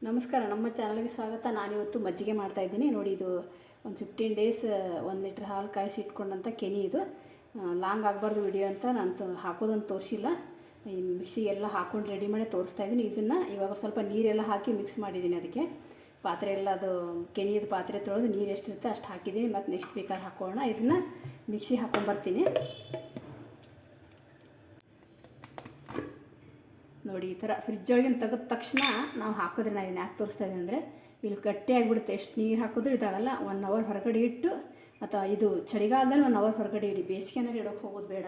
ನಮಸ್ಕಾರ, ನಮ್ಮ ಚಾನಲ್ಗೆ ಸ್ವಾಗತ. ನಾನಿವತ್ತು ಮಜ್ಜಿಗೆ ಮಾಡ್ತಾಯಿದ್ದೀನಿ. ನೋಡಿ, ಇದು ಒಂದು 15 ಡೇಸ್ 1 ಲೀಟ್ರ್ ಹಾಲು ಕಾಯಿಸಿ ಇಟ್ಕೊಂಡಂಥ ಕೆನೆ. ಇದು ಲಾಂಗ್ ಆಗಬಾರ್ದು ವಿಡಿಯೋ ಅಂತ ನಾನು ಹಾಕೋದನ್ನು ತೋರಿಸಿಲ್ಲ. ಈ ಮಿಕ್ಸಿಗೆಲ್ಲ ಹಾಕ್ಕೊಂಡು ರೆಡಿ ಮಾಡಿ ತೋರಿಸ್ತಾಯಿದ್ದೀನಿ. ಇದನ್ನು ಇವಾಗ ಸ್ವಲ್ಪ ನೀರೆಲ್ಲ ಹಾಕಿ ಮಿಕ್ಸ್ ಮಾಡಿದ್ದೀನಿ. ಅದಕ್ಕೆ ಪಾತ್ರೆ ಎಲ್ಲ ಅದು ಕೆನೆಯದು ಪಾತ್ರೆ ತೊಳೆದು ನೀರು ಎಷ್ಟಿರುತ್ತೆ ಅಷ್ಟು ಹಾಕಿದ್ದೀನಿ. ಮತ್ತು ನೆಕ್ಸ್ಟ್ ಬೇಕಾದ್ರೆ ಹಾಕೋಣ. ಇದನ್ನು ಮಿಕ್ಸಿ ಹಾಕ್ಕೊಂಬರ್ತೀನಿ. ನೋಡಿ, ಈ ಥರ ಫ್ರಿಜ್ ಒಳಗಿನ ತೆಗೆದ ತಕ್ಷಣ ನಾವು ಹಾಕಿದ್ರೆ, ನಾನು ಇದನ್ನು ಯಾಕೆ ತೋರಿಸ್ತಾ ಇದ್ದೀನಿ ಅಂದರೆ, ಇಲ್ಲಿ ಗಟ್ಟಿಯಾಗಿಬಿಡುತ್ತೆ. ಎಷ್ಟು ನೀರು ಹಾಕಿದ್ರೂ ಇದಾಗಲ್ಲ. 1 ಅವರ್ ಹೊರಗಡೆ ಇಟ್ಟು, ಅಥವಾ ಇದು ಚಳಿಗಾಲದಲ್ಲಿ 1 ಅವರ್ ಹೊರಗಡೆ ಇಡಿ. ಬೇಸಿಗೆನಲ್ಲಿ ಇಡೋಕ್ಕೆ ಹೋಗೋದು ಬೇಡ.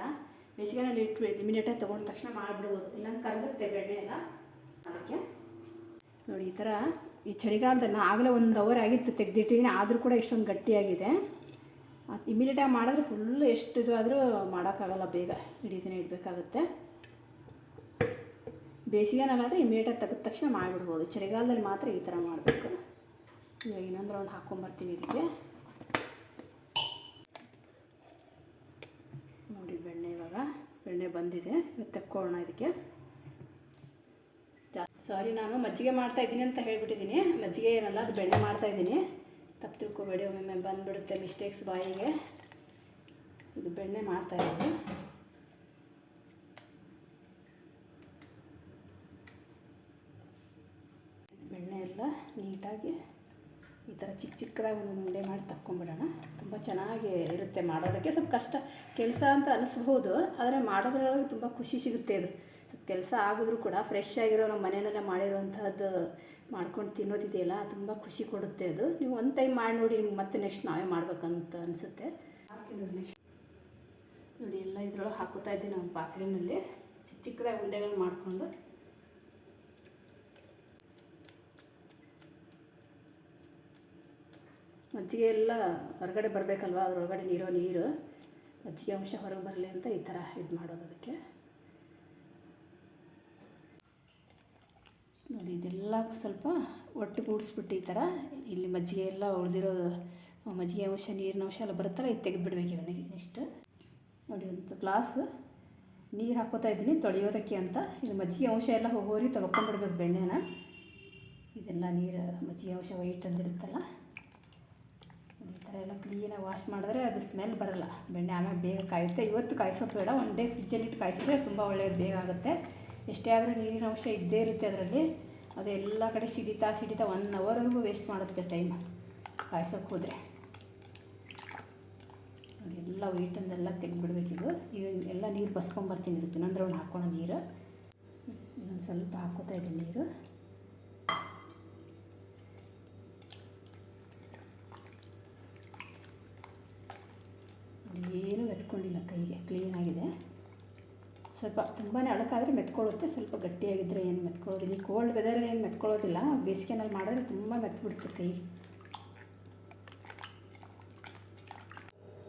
ಬೇಸಿಗೆನಲ್ಲಿ ಇಟ್ಟು ಇಮಿಡಿಯೇಟಾಗಿ ತೊಗೊಂಡ ತಕ್ಷಣ ಮಾಡಿಬಿಡ್ಬೋದು, ಇಲ್ಲಾಂದ್ರೆ ಕರಗುತ್ತೆ ಬೆಣ್ಣೆ ಎಲ್ಲ. ಅದಕ್ಕೆ ನೋಡಿ, ಈ ಥರ ಈ ಚಳಿಗಾಲದಲ್ಲಿ ಆಗಲೇ 1 ಅವರ್ ಆಗಿತ್ತು ತೆಗೆದಿಟ್ಟಿದ್ದೀನಿ, ಆದರೂ ಕೂಡ ಇಷ್ಟೊಂದು ಗಟ್ಟಿಯಾಗಿದೆ. ಇಮಿಡಿಯೇಟಾಗಿ ಮಾಡಿದ್ರೆ ಫುಲ್ಲು ಎಷ್ಟು ಇದು ಆದರೂ ಮಾಡೋಕ್ಕಾಗಲ್ಲ, ಬೇಗ ಹಿಡಿದಿನೇ ಇಡಬೇಕಾಗುತ್ತೆ. ಬೇಸಿಗೆನಲ್ಲಾದರೆ ಇಮಿಡಿಯೇಟಾಗಿ ತೆಗೆದ ತಕ್ಷಣ ಮಾಡಿಬಿಡ್ಬೋದು. ಚಳಿಗಾಲದಲ್ಲಿ ಮಾತ್ರ ಈ ಥರ ಮಾಡಬೇಕು. ಇವಾಗ ಇನ್ನೊಂದು ರೌಂಡ್ ಹಾಕ್ಕೊಂಬರ್ತೀನಿ ಇದಕ್ಕೆ. ನೋಡಿ, ಬೆಣ್ಣೆ ಬಂದಿದೆ. ಇವತ್ತು ತೆಕ್ಕೊಳ್ಳೋಣ ಇದಕ್ಕೆ. ಸಾರಿ, ನಾನು ಮಜ್ಜಿಗೆ ಮಾಡ್ತಾಯಿದ್ದೀನಿ ಅಂತ ಹೇಳಿಬಿಟ್ಟಿದ್ದೀನಿ. ಮಜ್ಜಿಗೆ ಏನಲ್ಲ, ಅದು ಬೆಣ್ಣೆ ಮಾಡ್ತಾಯಿದ್ದೀನಿ. ತಪ್ಪು ತಿಳ್ಕೊಬೇಡಿ, ಒಮ್ಮೆ ಬಂದುಬಿಡುತ್ತೆ ಮಿಸ್ಟೇಕ್ಸ್ ಬಾಯಿಗೆ. ಇದು ಬೆಣ್ಣೆ ಮಾಡ್ತಾಯಿದ್ದೀನಿ. ಬೆಣ್ಣೆ ಎಲ್ಲ ನೀಟಾಗಿ ಈ ಥರ ಚಿಕ್ಕದಾಗಿ ಒಂದು ಉಂಡೆ ಮಾಡಿ ತಕ್ಕೊಂಬಿಡೋಣ. ತುಂಬ ಚೆನ್ನಾಗಿ ಇರುತ್ತೆ ಮಾಡೋದಕ್ಕೆ. ಸ್ವಲ್ಪ ಕಷ್ಟ ಕೆಲಸ ಅಂತ ಅನಿಸ್ಬೋದು, ಆದರೆ ಮಾಡೋದ್ರೊಳಗೆ ತುಂಬ ಖುಷಿ ಸಿಗುತ್ತೆ. ಇದು ಸ್ವಲ್ಪ ಕೆಲಸ ಆಗಿದ್ರೂ ಕೂಡ ಫ್ರೆಶ್ ಆಗಿರೋ ನಮ್ಮ ಮನೆಯಲ್ಲೇ ಮಾಡಿರೋವಂಥದ್ದು ಮಾಡ್ಕೊಂಡು ತಿನ್ನೋದಿದೆಯಲ್ಲ, ತುಂಬ ಖುಷಿ ಕೊಡುತ್ತೆ ಅದು. ನೀವು ಒಂದು ಟೈಮ್ ಮಾಡಿ ನೋಡಿ, ನಿಮ್ಗೆ ಮತ್ತೆ ನೆಕ್ಸ್ಟ್ ನಾವೇ ಮಾಡ್ಬೇಕಂತ ಅನಿಸುತ್ತೆ. ನೆಕ್ಸ್ಟ್ ನೋಡಿ, ಎಲ್ಲ ಇದ್ರೊಳಗೆ ಹಾಕೋತಾ ಇದ್ದೀನಿ ಒಂದು ಪಾತ್ರೆಯಲ್ಲಿ. ಚಿಕ್ಕದಾಗಿ ಉಂಡೆಗಳು ಮಾಡಿಕೊಂಡು ಮಜ್ಜಿಗೆ ಎಲ್ಲ ಹೊರಗಡೆ ಬರಬೇಕಲ್ವ, ಅದರೊಳಗಡೆ ನೀರು ಮಜ್ಜಿಗೆ ಅಂಶ ಹೊರಗೆ ಬರಲಿ ಅಂತ ಈ ಥರ ಇದು ಮಾಡೋದು. ಅದಕ್ಕೆ ನೋಡಿ, ಇದೆಲ್ಲ ಸ್ವಲ್ಪ ಒಟ್ಟು ಕೂಡಿಸ್ಬಿಟ್ಟು ಈ ಥರ ಇಲ್ಲಿ ಮಜ್ಜಿಗೆ ಎಲ್ಲ ಉಳಿದಿರೋ ಮಜ್ಜಿಗೆ ಅಂಶ, ನೀರಿನ ಅಂಶ ಎಲ್ಲ ಬರುತ್ತಲ್ಲ, ಇದು ತೆಗೆದುಬಿಡ್ಬೇಕು. ನನಗೆ ನೆಕ್ಸ್ಟ್ ನೋಡಿ, ಒಂದು ಗ್ಲಾಸ್ ನೀರು ಹಾಕೋತಾ ಇದ್ದೀನಿ ತೊಳೆಯೋದಕ್ಕೆ ಅಂತ. ಇದು ಮಜ್ಜಿಗೆ ಅಂಶ ಎಲ್ಲ ಹೋಗೋರಿಗೆ ತೊಳ್ಕೊಂಡ್ಬಿಡ್ಬೇಕು ಬೆಣ್ಣೆನ. ಇದೆಲ್ಲ ನೀರು ಮಜ್ಜಿಗೆ ಅಂಶ ವೈಟ್ ಅಂದಿರುತ್ತಲ್ಲ, ಈ ಥರ ಎಲ್ಲ ಕ್ಲೀನಾಗಿ ವಾಶ್ ಮಾಡಿದ್ರೆ ಅದು ಸ್ಮೆಲ್ ಬರೋಲ್ಲ. ಬೆಣ್ಣೆ ಆಮೇಲೆ ಬೇಗ ಕಾಯುತ್ತೆ. ಇವತ್ತು ಕಾಯಿಸೋದು ಬೇಡ, 1 ಡೇ ಫ್ರಿಜ್ಜಲ್ಲಿಟ್ಟು ಕಾಯಿಸಿದ್ರೆ ತುಂಬ ಒಳ್ಳೆಯದು, ಬೇಗ ಆಗುತ್ತೆ. ಎಷ್ಟೇ ಆದರೂ ನೀರಿನ ಅಂಶ ಇದ್ದೇ ಇರುತ್ತೆ ಅದರಲ್ಲಿ. ಅದು ಎಲ್ಲ ಕಡೆ ಸಿಡಿತಾ 1 ಅವರ್ವರೆಗೂ ವೇಸ್ಟ್ ಮಾಡುತ್ತೆ ಟೈಮ್ ಕಾಯಿಸೋಕೆ ಹೋದರೆ. ಎಲ್ಲ ವೈಟನ್ನೆಲ್ಲ ತೆಗೆದುಬಿಡ್ಬೇಕಿದು. ಈಗ ಎಲ್ಲ ನೀರು ಬಸ್ಕೊಂಬರ್ತೀನಿ. ಇದಕ್ಕೆ ಇನ್ನೊಂದು ರೌಂಡ್ ಹಾಕೋಣ ನೀರು. ಇನ್ನೊಂದು ಸ್ವಲ್ಪ ಹಾಕೋತಾ ಇದ್ದೀನಿ ನೀರು. ಏನೂ ಮೆತ್ಕೊಂಡಿಲ್ಲ, ಕೈಗೆ ಕ್ಲೀನಾಗಿದೆ. ಸ್ವಲ್ಪ ತುಂಬಾ ಅಳಕಾದರೆ ಮೆತ್ಕೊಳ್ಳುತ್ತೆ, ಸ್ವಲ್ಪ ಗಟ್ಟಿಯಾಗಿದ್ದರೆ ಏನು ಮೆತ್ಕೊಳ್ಳೋದಿಲ್ಲ. ಈ ಕೋಲ್ಡ್ ವೆದರಲ್ಲಿ ಏನು ಮೆತ್ಕೊಳ್ಳೋದಿಲ್ಲ, ಬೇಸಿಗೆನಲ್ಲಿ ಮಾಡಿದ್ರೆ ತುಂಬ ಮೆತ್ಬಿಡುತ್ತೆ ಕೈಗೆ.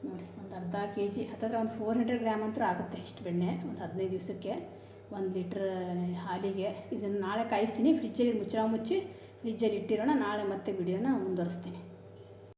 ನೋಡಿ, ಒಂದು ಅರ್ಧ kg ಹತ್ತಿರ ಒಂದು 400 ಗ್ರಾಮ್ ಅಂತೂ ಆಗುತ್ತೆ ಇಷ್ಟು ಬೆಣ್ಣೆ. ಒಂದು 15 ದಿವಸಕ್ಕೆ 1 ಲೀಟ್ರ್ ಹಾಲಿಗೆ. ಇದನ್ನು ನಾಳೆ ಕಾಯಿಸ್ತೀನಿ. ಫ್ರಿಜ್ಜಲ್ಲಿ ಮುಚ್ಚಿ ಫ್ರಿಜ್ಜಲ್ಲಿ ಇಟ್ಟಿರೋಣ. ನಾಳೆ ಮತ್ತೆ ವಿಡಿಯೋನ ಮುಂದುವರಿಸ್ತೀನಿ.